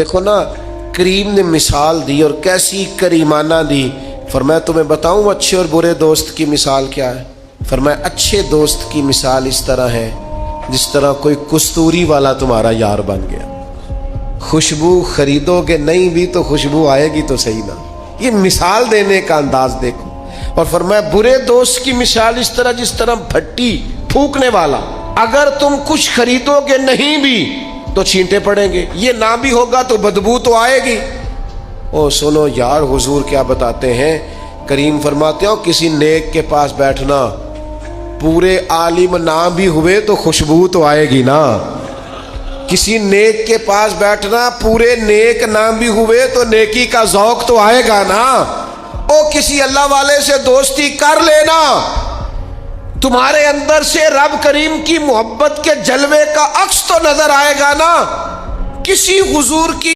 دیکھو نا کریم نے مثال دی اور کیسی کریمانہ دی. فرمایا تمہیں بتاؤں اچھے اور برے دوست کی مثال کیا ہے؟ فرمایا اچھے دوست کی مثال اس طرح ہے جس طرح کوئی کستوری والا تمہارا یار بن گیا. خوشبو خریدو گے نہیں بھی تو خوشبو آئے گی تو صحیح نا. یہ مثال دینے کا انداز دیکھو. اور فرمایا برے دوست کی مثال اس طرح جس طرح بھٹی پھونکنے والا. اگر تم کچھ خریدو گے نہیں بھی تو چھینٹے پڑیں گے، یہ نہ بھی ہوگا تو بدبو تو آئے گی. او سنو یار، حضور کیا بتاتے ہیں؟ کریم فرماتے ہو کسی نیک کے پاس بیٹھنا، پورے عالم نہ بھی ہوئے تو خوشبو تو آئے گی نا. کسی نیک کے پاس بیٹھنا، پورے نیک نہ بھی ہوئے تو نیکی کا ذوق تو آئے گا نا. او کسی اللہ والے سے دوستی کر لینا، تمہارے اندر سے رب کریم کی محبت کے جلوے کا عکس تو نظر آئے گا نا. کسی حضور کی